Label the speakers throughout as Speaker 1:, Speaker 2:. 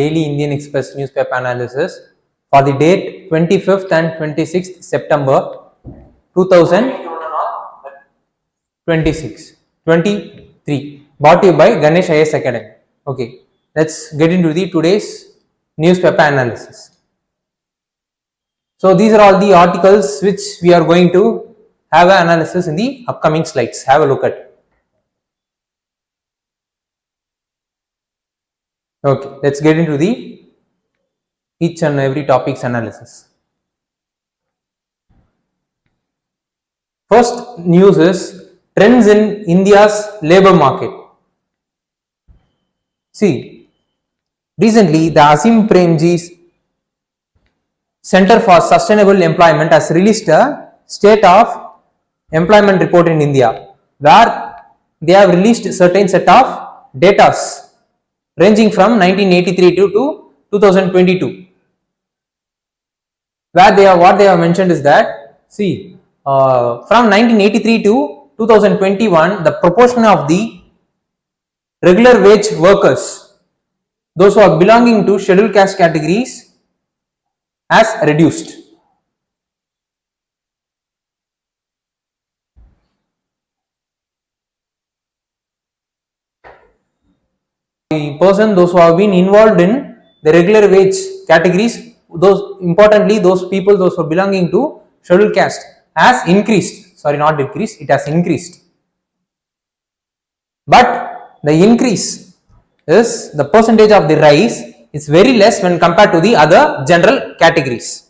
Speaker 1: Daily Indian Express newspaper analysis for the date 25th and 26th September 2023, brought to you by Ganesh IAS Academy. Okay, let's get into the today's newspaper analysis. So these are all the articles which we are going to have an analysis in the upcoming slides. Have a look at it. Okay, let's get into the each and every topic's analysis. First news is trends in India's labor market. See, recently the Asim Premji's Center for Sustainable Employment has released a state of employment report in India, where they have released a certain set of data ranging from 1983 to 2022, where what they have mentioned is that, see, from 1983 to 2021, the proportion of the regular wage workers, those who are belonging to scheduled caste categories, has reduced. Those who have been involved in the regular wage categories, those people who are belonging to scheduled caste, has increased. Sorry, not decreased, it has increased. But the increase is, the percentage of the rise is very less when compared to the other general categories.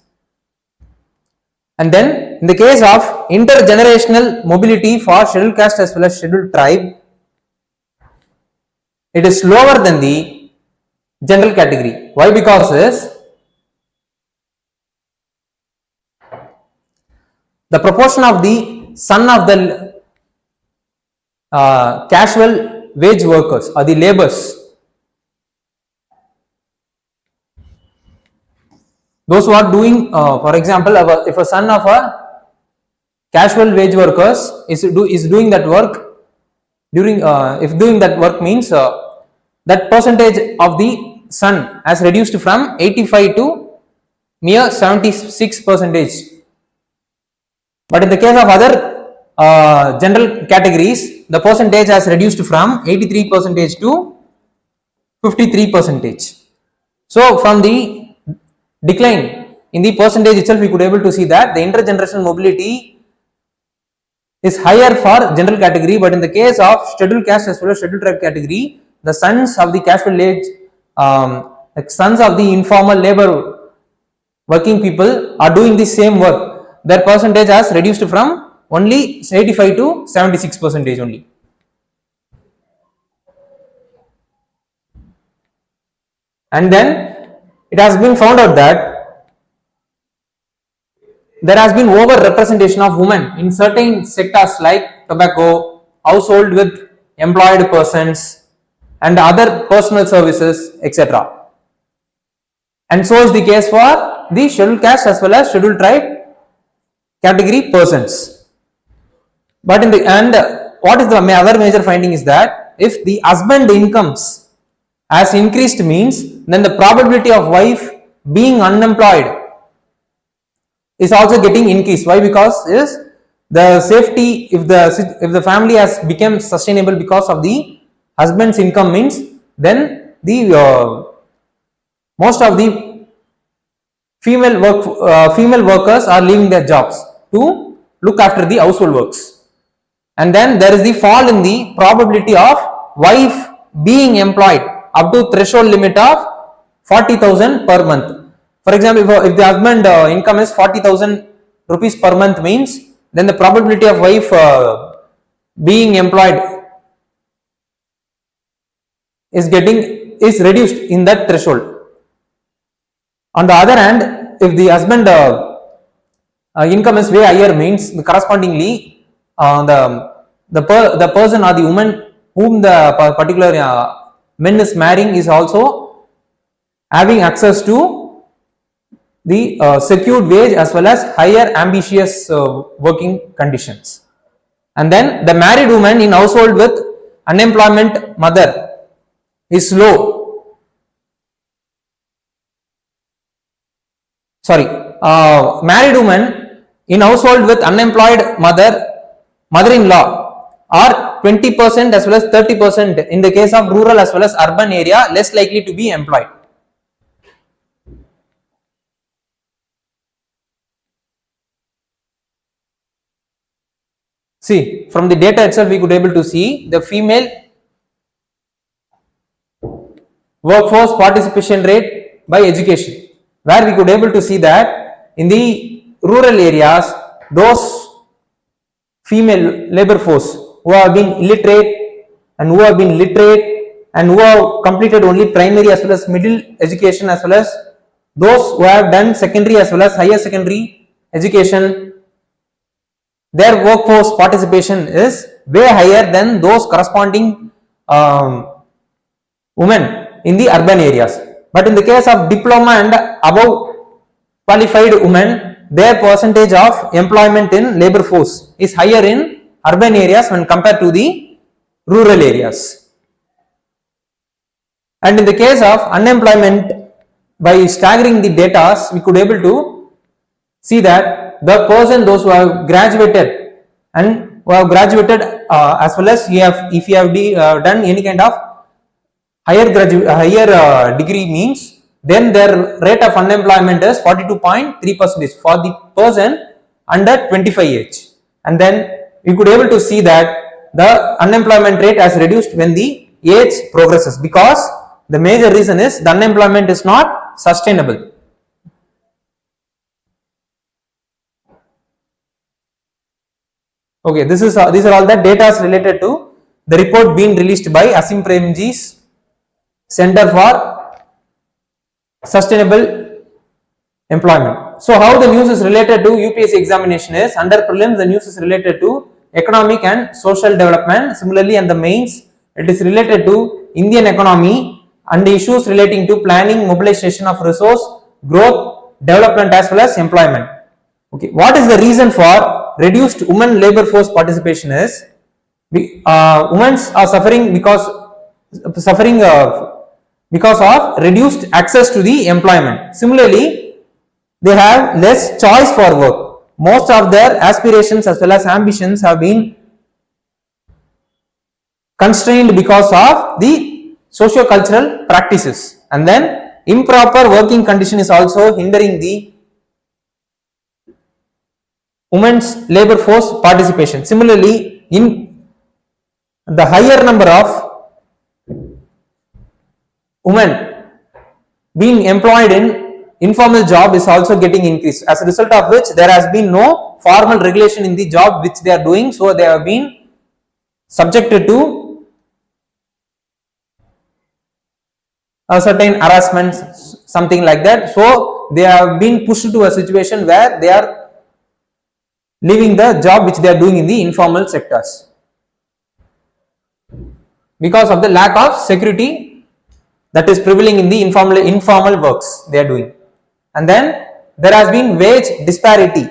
Speaker 1: And then in the case of intergenerational mobility for scheduled caste as well as scheduled tribe, it is lower than the general category. Why? Because the proportion of the son of the casual wage workers or the laborers, those who are doing, for example, if a son of a casual wage workers is doing that work, if doing that work means that percentage of the son has reduced from 85 to mere 76%. But in the case of other general categories, the percentage has reduced from 83% to 53%. So from the decline in the percentage itself, we could able to see that the intergenerational mobility is higher for general category, but in the case of scheduled caste as well as scheduled tribe category, the sons of the casual wage, sons of the informal labor working people are doing the same work. Their percentage has reduced from only 85 to 76% only. And then it has been found out that there has been over representation of women in certain sectors like tobacco, household with employed persons, and other personal services, etc. And so is the case for the scheduled caste as well as scheduled tribe category persons. But in the end, what is the other major finding is that if the husband incomes has increased means, then the probability of wife being unemployed is also getting increased. Why? Because is the safety, if the family has become sustainable because of the husband's income means, then the most of the female workers are leaving their jobs to look after the household works, and then there is the fall in the probability of wife being employed up to threshold limit of 40,000 per month. For example, if the husband income is 40,000 rupees per month means, then the probability of wife being employed is reduced in that threshold. On the other hand, if the husband income is way higher means, correspondingly the person or the woman whom the particular man is marrying is also having access to the secured wage as well as higher ambitious working conditions. And then the married woman in household with unemployment mother is low. married woman in household with unemployed mother-in-law are 20% as well as 30% in the case of rural as well as urban area less likely to be employed. See, from the data itself we could able to see the female workforce participation rate by education, where we could able to see that in the rural areas those female labor force who have been illiterate and who have been literate and who have completed only primary as well as middle education as well as those who have done secondary as well as higher secondary education, their workforce participation is way higher than those corresponding women in the urban areas. But in the case of diploma and above qualified women, their percentage of employment in labor force is higher in urban areas when compared to the rural areas. And in the case of unemployment, by staggering the data, we could able to see that the person, those who have graduated and who have graduated as well as if you have done any kind of higher degree means, then their rate of unemployment is 42.3% for the person under 25 age. And then we could able to see that the unemployment rate has reduced when the age progresses, because the major reason is the unemployment is not sustainable. Okay, these are all the data related to the report being released by Asim Premji's Center for Sustainable Employment. So how the news is related to UPSC examination is, under prelims the news is related to economic and social development. Similarly, and the mains it is related to Indian economy and the issues relating to planning, mobilization of resource, growth, development as well as employment. Okay, what is the reason for reduced women labor force participation is, women are suffering because of reduced access to the employment. Similarly, they have less choice for work. Most of their aspirations as well as ambitions have been constrained because of the socio-cultural practices, and then improper working condition is also hindering the women's labor force participation. Similarly, in the higher number of women being employed in informal job is also getting increased, as a result of which there has been no formal regulation in the job which they are doing, so they have been subjected to a certain harassment, something like that. So they have been pushed to a situation where they are leaving the job which they are doing in the informal sectors because of the lack of security that is prevailing in the informal works they are doing. And then there has been wage disparity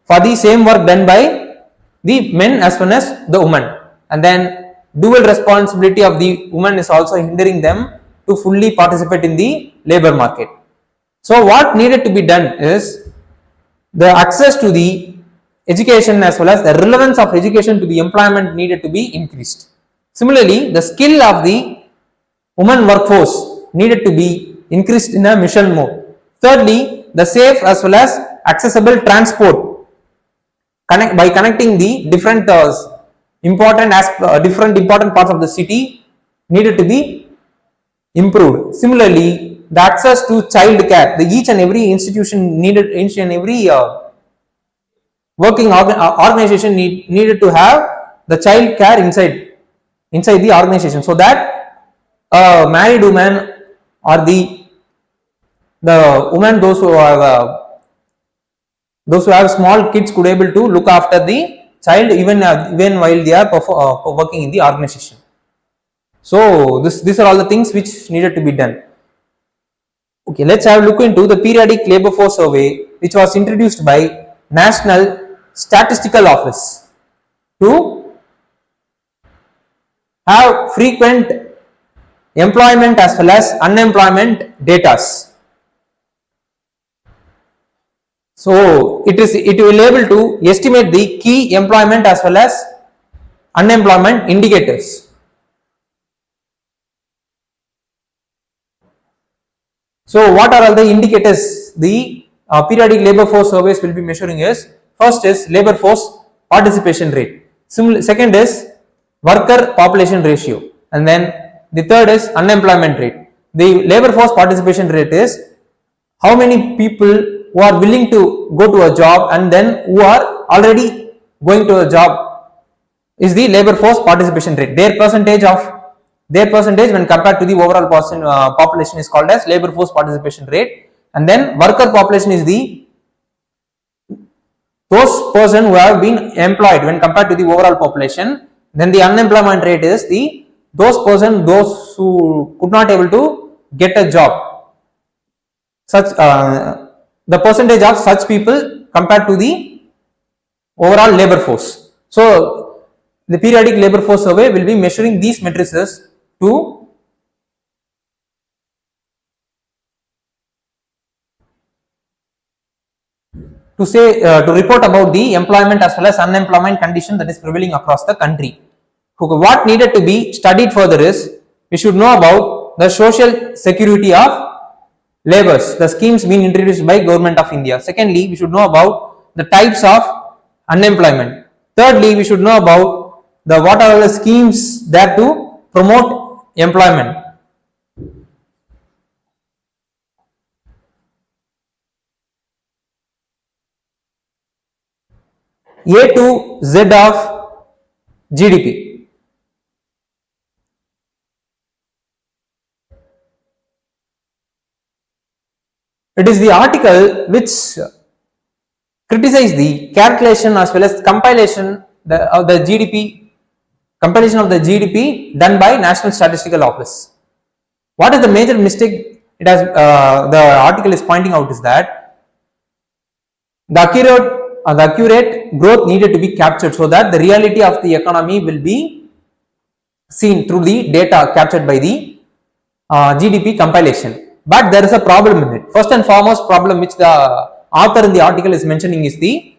Speaker 1: for the same work done by the men as well as the women, and then dual responsibility of the woman is also hindering them to fully participate in the labor market. So what needed to be done is the access to the education as well as the relevance of education to the employment needed to be increased. Similarly, the skill of the women workforce needed to be increased in a mission mode. Thirdly, the safe as well as accessible transport by connecting the different important parts of the city needed to be improved. Similarly, the access to child care, each and every institution needed, each and every working organization needed to have the child care inside the organization, so that married women or the women those who have small kids could able to look after the child even while they are working in the organization. So these are all the things which needed to be done. Okay, let's have a look into the periodic labor force survey which was introduced by National Statistical Office to have frequent employment as well as unemployment data. So it will able to estimate the key employment as well as unemployment indicators. So what are all the indicators the periodic labor force surveys will be measuring is, first is labor force participation rate, second is worker population ratio, and then the third is unemployment rate. The labor force participation rate is how many people who are willing to go to a job and then who are already going to a job is the labor force participation rate. Their percentage when compared to the overall population is called as labor force participation rate. And then worker population is those person who have been employed when compared to the overall population. Then the unemployment rate is those who could not able to get a job, such the percentage of such people compared to the overall labor force. So the periodic labor force survey will be measuring these matrices to report about the employment as well as unemployment condition that is prevailing across the country. What needed to be studied further is, we should know about the social security of laborers, the schemes being introduced by Government of India. Secondly, we should know about the types of unemployment. Thirdly, we should know about what are the schemes that to promote employment. A to Z of GDP. It is the article which criticizes the calculation as well as compilation of the GDP, compilation of the GDP done by National Statistical Office. What is the major mistake it has? The article is pointing out is that the accurate growth needed to be captured so that the reality of the economy will be seen through the data captured by the GDP compilation. But there is a problem in it. First and foremost problem which the author in the article is mentioning is the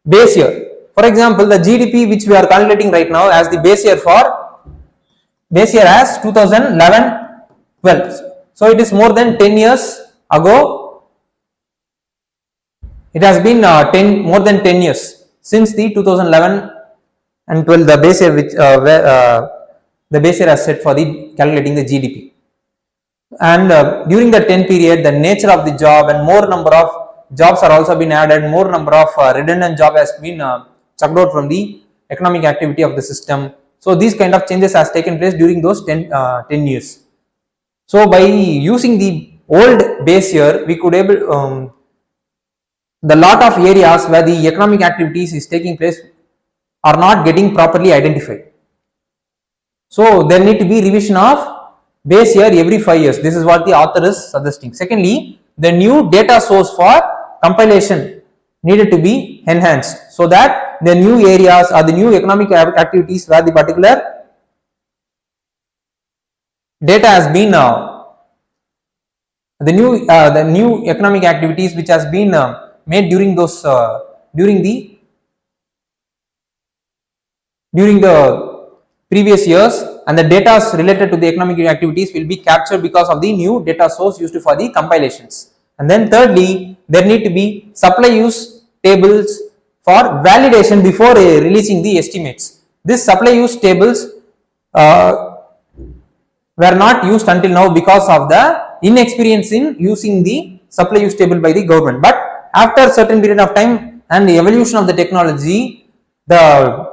Speaker 1: base year. For example, the GDP which we are calculating right now as the base year as 2011-12. So it is more than 10 years ago. It has been more than 10 years since the 2011 and 12, the base year which the base year has set for the calculating the GDP. And during the 10 period, the nature of the job and more number of jobs are also been added, more number of redundant job has been chucked out from the economic activity of the system. So these kind of changes has taken place during those 10 years. So by using the old base year, we could able the lot of areas where the economic activities is taking place are not getting properly identified. So there need to be revision of base year every 5 years. This is what the author is suggesting. Secondly, the new data source for compilation needed to be enhanced so that the new areas or the new economic activities where the particular data has been the new economic activities which has been made during those during the previous years, and the data related to the economic activities will be captured because of the new data source used for the compilations. And then thirdly, there need to be supply use tables for validation before releasing the estimates. This supply use tables were not used until now because of the inexperience in using the supply use table by the government. But after a certain period of time and the evolution of the technology, the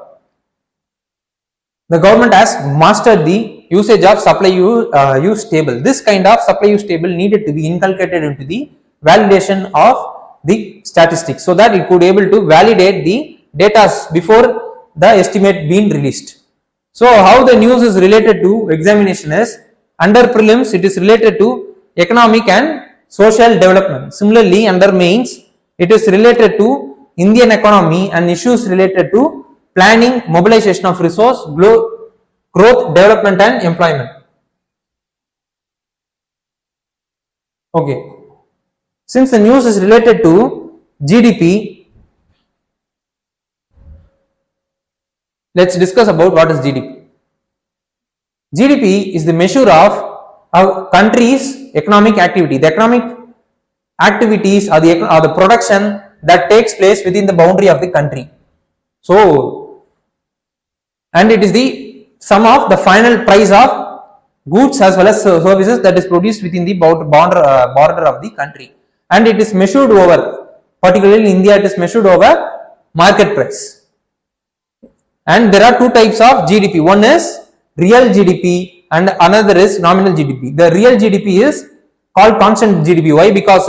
Speaker 1: government has mastered the usage of supply use table. This kind of supply use table needed to be inculcated into the validation of the statistics so that it could able to validate the data before the estimate being released. So how the news is related to examination is, under prelims it is related to economic and social development. Similarly, under mains it is related to Indian economy and issues related to planning, mobilization of resource, growth, development and employment. Okay. Since the news is related to GDP, let's discuss about what is GDP. GDP is the measure of a country's economic activity. The economic activities are the production that takes place within the boundary of the country. So, and it is the sum of the final price of goods as well as services that is produced within the border of the country, and it is measured over, particularly in India, it is measured over market price. And there are two types of GDP. One is real GDP and another is nominal GDP. The real GDP is called constant GDP. Why? Because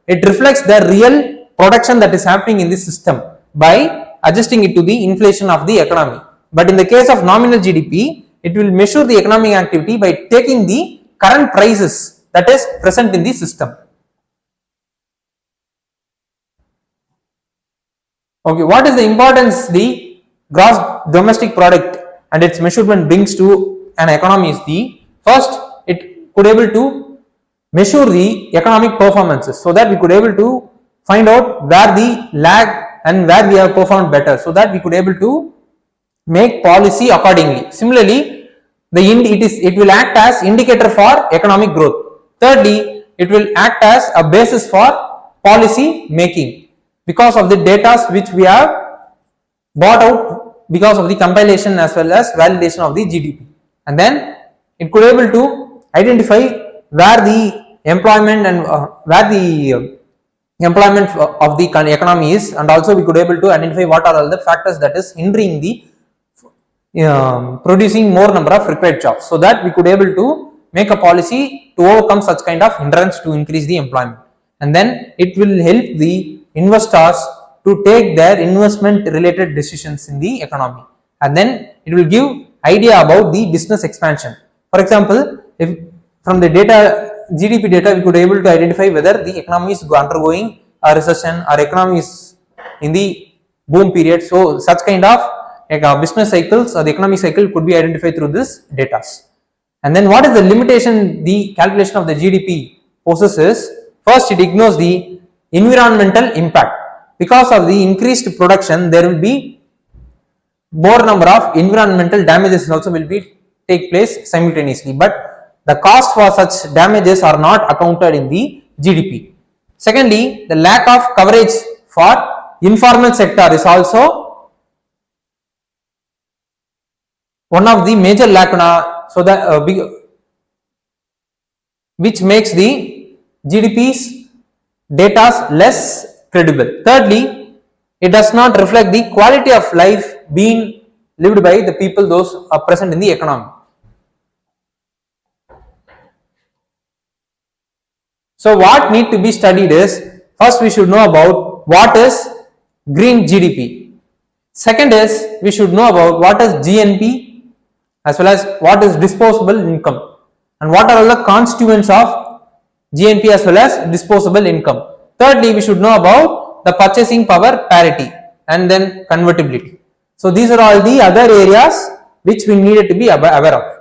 Speaker 1: it reflects the real production that is happening in the system by adjusting it to the inflation of the economy. But in the case of nominal GDP, it will measure the economic activity by taking the current prices that is present in the system. Okay, what is the importance the gross domestic product and its measurement brings to an economy is the first, it could able to measure the economic performances so that we could able to find out where the lag and where we have performed better, so that we could able to make policy accordingly. Similarly, it will act as indicator for economic growth. Thirdly, it will act as a basis for policy making because of the data which we have bought out because of the compilation as well as validation of the GDP. And then it could able to identify where the employment and where the employment of the economy is, and also we could able to identify what are all the factors that is hindering the producing more number of required jobs, so that we could able to make a policy to overcome such kind of hindrance to increase the employment. And then it will help the investors to take their investment related decisions in the economy, and then it will give idea about the business expansion. For example, if from the data GDP data we could able to identify whether the economy is undergoing a recession or economy is in the boom period. So such kind of business cycles or the economic cycle could be identified through this data. And then what is the limitation the calculation of the GDP poses is, first it ignores the environmental impact. Because of the increased production, there will be more number of environmental damages also will be take place simultaneously, but the cost for such damages are not accounted in the GDP. Secondly, the lack of coverage for informal sector is also one of the major lacuna, so that which makes the GDP's data less credible. Thirdly, it does not reflect the quality of life being lived by the people those are present in the economy. So what need to be studied is, first we should know about what is green GDP. Second is we should know about what is GNP as well as what is disposable income and what are all the constituents of GNP as well as disposable income. Thirdly, we should know about the purchasing power parity and then convertibility. So these are all the other areas which we needed to be aware of.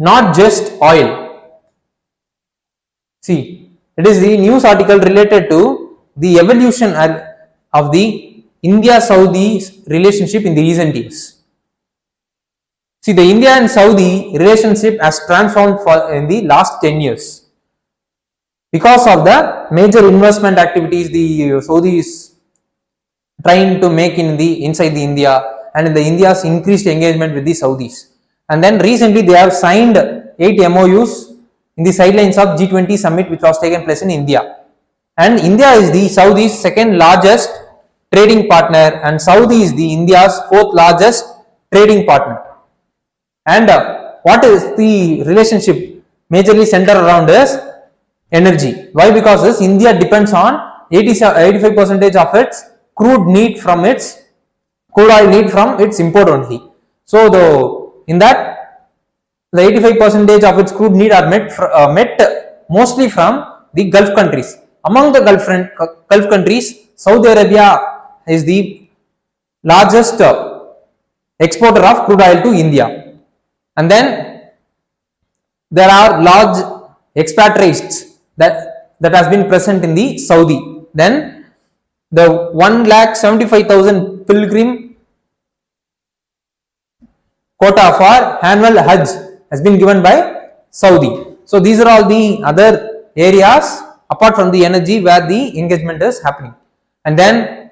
Speaker 1: Not just oil. See, it is the news article related to the evolution of the India-Saudi relationship in the recent years. See, the India and Saudi relationship has transformed in the last 10 years because of the major investment activities the Saudis trying to make inside the India, and in the India's increased engagement with the Saudis. And then recently they have signed 8 MOUs in the sidelines of G20 summit which was taken place in India. And India is the Saudi's second largest trading partner, and Saudi is the India's 4th largest trading partner. And what is the relationship majorly centered around is energy. Why? Because India depends on 85% of its crude oil need from its import only. So in that the 85% of its crude need are met mostly from the Gulf countries. Among the Gulf countries, Saudi Arabia is the largest exporter of crude oil to India. And then there are large expatriates that has been present in the Saudi. Then the 1,75,000 pilgrim quota for annual Hajj has been given by Saudi. So these are all the other areas apart from the energy where the engagement is happening. And then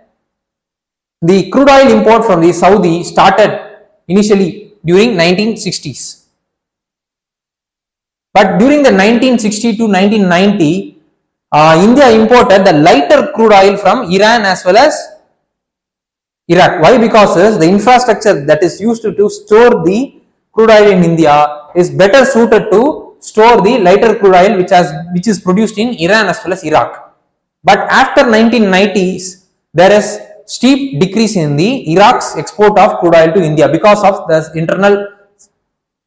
Speaker 1: the crude oil import from the Saudi started initially during 1960s. But during the 1960 to 1990, India imported the lighter crude oil from Iran as well as Iraq. Why? Because the infrastructure that is used to store the crude oil in India is better suited to store the lighter crude oil which is produced in Iran as well as Iraq. But after 1990s, there is steep decrease in the Iraq's export of crude oil to India because of the internal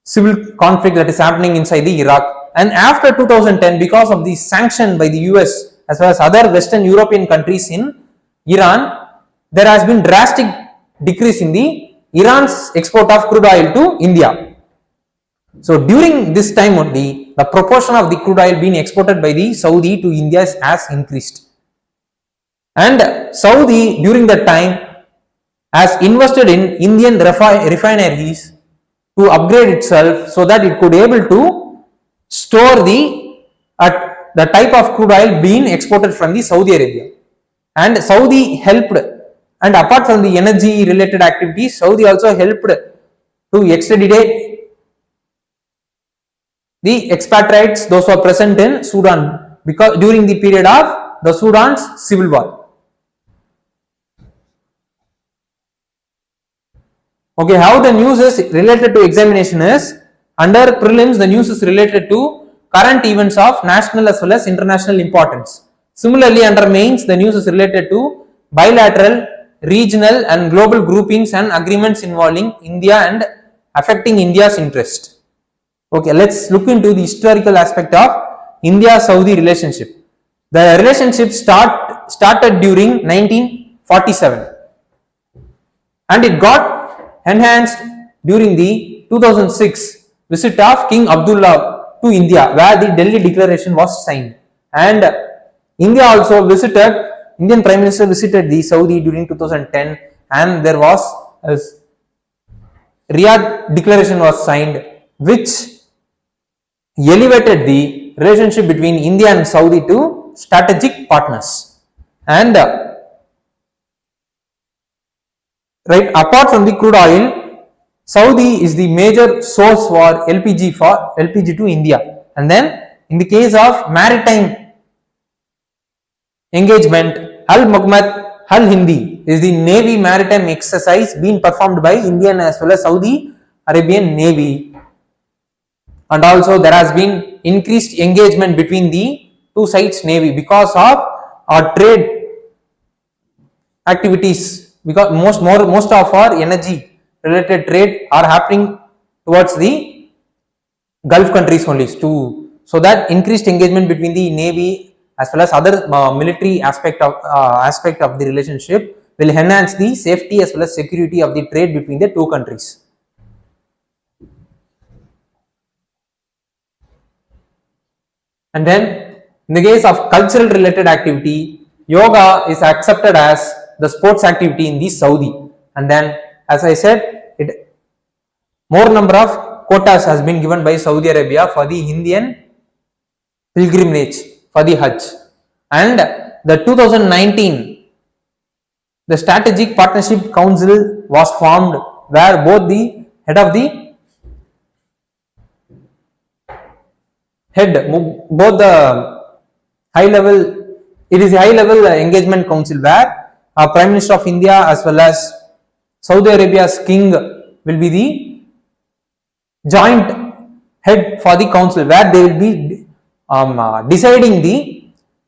Speaker 1: civil conflict that is happening inside the Iraq. And after 2010, because of the sanction by the US as well as other Western European countries in Iran, there has been drastic decrease in the Iran's export of crude oil to India. So during this time only, the proportion of the crude oil being exported by the Saudi to India has increased. And Saudi during that time has invested in Indian refineries to upgrade itself so that it could able to store the type of crude oil being exported from the Saudi Arabia. And Saudi helped, and apart from the energy related activities, Saudi also helped to extradite the expatriates, those who are present in Sudan, because during the period of the Sudan's civil war. Okay, how the news is related to examination is, under prelims the news is related to current events of national as well as international importance. Similarly, under mains the news is related to bilateral, regional and global groupings and agreements involving India and affecting India's interest. Okay, let's look into the historical aspect of India-Saudi relationship. The relationship started during 1947 and it got enhanced during the 2006 visit of King Abdullah to India, where the Delhi Declaration was signed. And Indian Prime Minister visited the Saudi during 2010, and there was a Riyadh Declaration was signed, which elevated the relationship between India and Saudi to strategic partners. And right, apart from the crude oil, Saudi is the major source for LPG to India. And then in the case of maritime engagement, Al Muhammad Al Hindi is the Navy maritime exercise being performed by Indian as well as Saudi Arabian Navy. And also there has been increased engagement between the two sides Navy because of our trade activities, because most of our energy related trade are happening towards the Gulf countries only too. So that increased engagement between the Navy as well as other military aspect of the relationship will enhance the safety as well as security of the trade between the two countries. And then in the case of cultural related activity, yoga is accepted as the sports activity in the Saudi. And then as I said, more number of quotas has been given by Saudi Arabia for the Indian pilgrimage for the Hajj. And the 2019, the Strategic Partnership Council was formed, where both the both the high level, it is a high level engagement council where Prime Minister of India as well as Saudi Arabia's king will be the joint head for the council, where they will be deciding the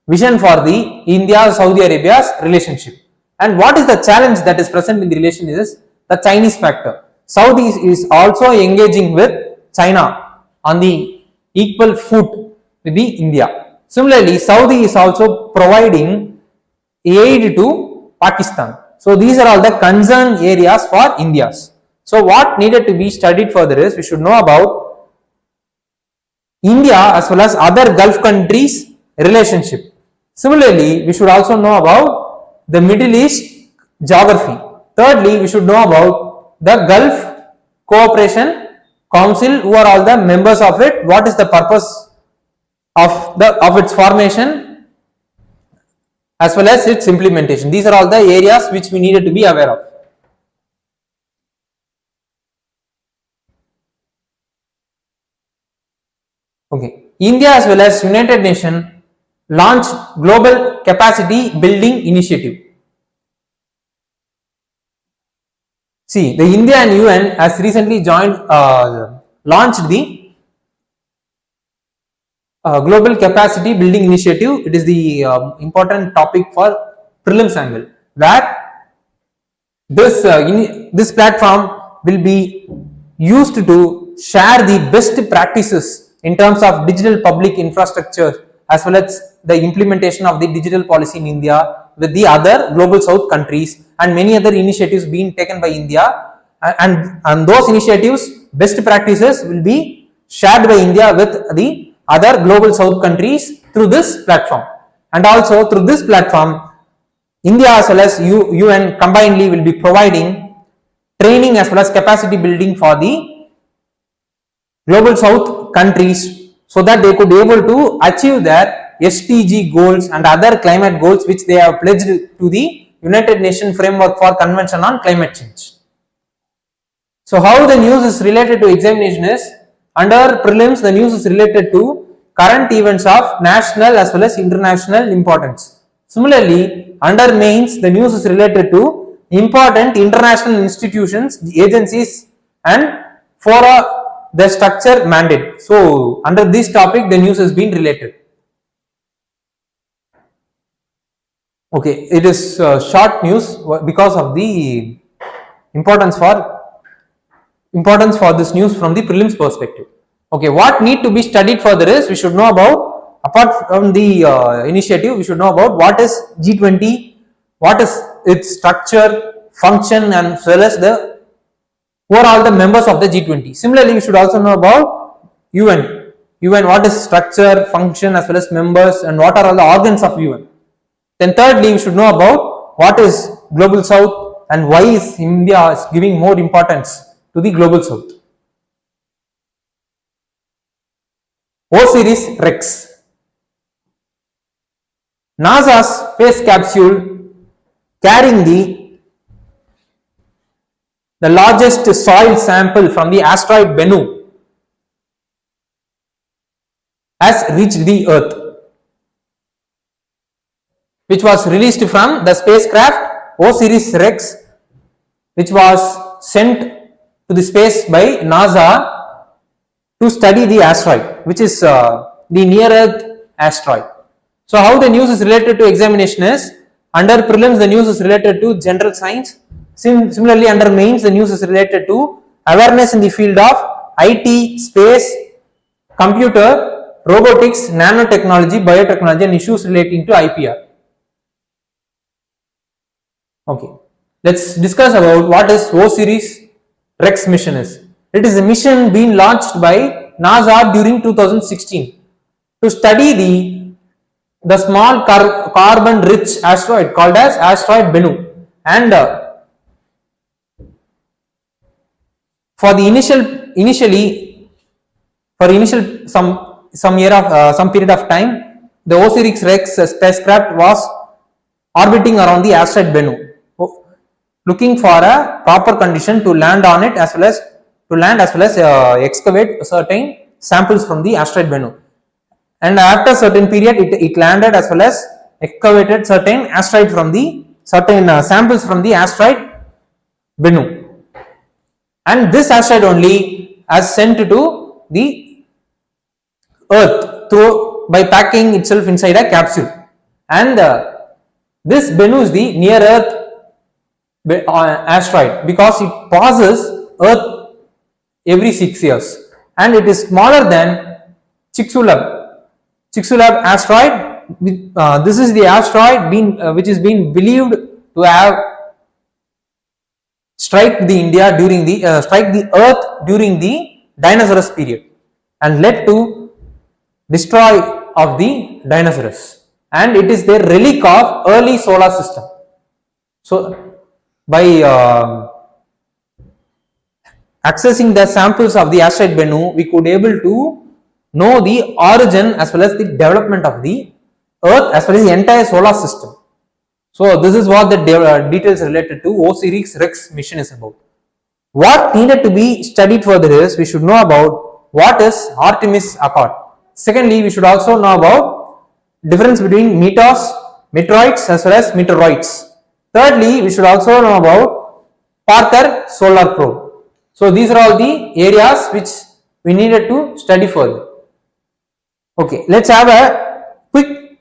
Speaker 1: vision for the India-Saudi Arabia's relationship. And what is the challenge that is present in the relation is the Chinese factor. Saudi is also engaging with China on the equal foot with the India. Similarly, Saudi is also providing aid to Pakistan. So these are all the concern areas for India's. So what needed to be studied further is we should know about India as well as other Gulf countries relationship. Similarly, we should also know about the Middle East geography. Thirdly, we should know about the Gulf Cooperation Council, who are all the members of it, what is the purpose of its formation as well as its implementation. These are all the areas which we needed to be aware of. Okay, India as well as United Nations launched Global Capacity Building Initiative. See, the India and UN has recently launched the Global Capacity Building Initiative. It is the important topic for prelims angle, where this platform will be used to share the best practices in terms of digital public infrastructure as well as the implementation of the digital policy in India with the other global south countries and many other initiatives being taken by India, and those initiatives, best practices will be shared by India with the other global south countries through this platform. And also through this platform, India as well as UN combinedly will be providing training as well as capacity building for the global south countries so that they could be able to achieve their SDG goals and other climate goals which they have pledged to the United Nations Framework for Convention on Climate Change. So how the news is related to examination is, under prelims the news is related to current events of national as well as international importance. Similarly, under mains the news is related to important international institutions, agencies and fora the structure mandate. So under this topic the news has been related. Okay, it is short news because of the importance for this news from the prelims perspective. Okay, what need to be studied further is we should know about, apart from the initiative, we should know about what is G20, what is its structure, function, and as well as who are all the members of the G20. Similarly, we should also know about UN, what is structure, function, as well as members, and what are all the organs of UN. Then thirdly, we should know about what is Global South and why is India is giving more importance to the Global South. O-Series Rex. NASA's space capsule carrying the largest soil sample from the asteroid Bennu has reached the Earth, which was released from the spacecraft O-Series Rex, which was sent to the space by NASA to study the asteroid, which is the near Earth asteroid. So how the news is related to examination is, under prelims the news is related to general science. Similarly, under mains the news is related to awareness in the field of IT, space, computer, robotics, nanotechnology, biotechnology, and issues relating to IPR. Okay, let's discuss about what is O-Series Rex mission is. It is a mission being launched by NASA during 2016 to study the small carbon rich asteroid called as asteroid Bennu, and for the initially some period of time, the O-Series Rex spacecraft was orbiting around the asteroid Bennu, looking for a proper condition to land on it as well as excavate certain samples from the asteroid Bennu. And after certain period, it landed as well as excavated certain samples from the asteroid Bennu. And this asteroid only has sent to the Earth by packing itself inside a capsule. And this Bennu is the near Earth asteroid because it passes Earth every 6 years, and it is smaller than Chicxulub asteroid. This is the asteroid which is being believed to have strike the India during the strike the Earth during the dinosaurs period and led to destroy of the dinosaurs, and it is the relic of early solar system. So by accessing the samples of the asteroid Bennu, we could able to know the origin as well as the development of the Earth as well as the entire solar system. So this is what the details related to OSIRIS-REx mission is about. What needed to be studied further is we should know about what is Artemis Accord. Secondly, we should also know about difference between meteors, meteoroids as well as meteoroids. Thirdly, we should also know about Parker solar probe. So these are all the areas which we needed to study further. Okay, let's have a quick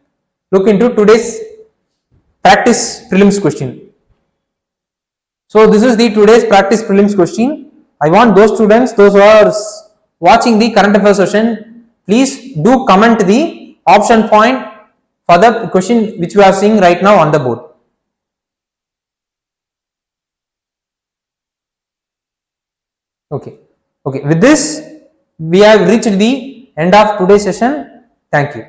Speaker 1: look into today's practice prelims question. So this is the today's practice prelims question. I want those students, those who are watching the current affairs session, please do comment the option point for the question which we are seeing right now on the board. Okay. With this, we have reached the end of today's session. Thank you.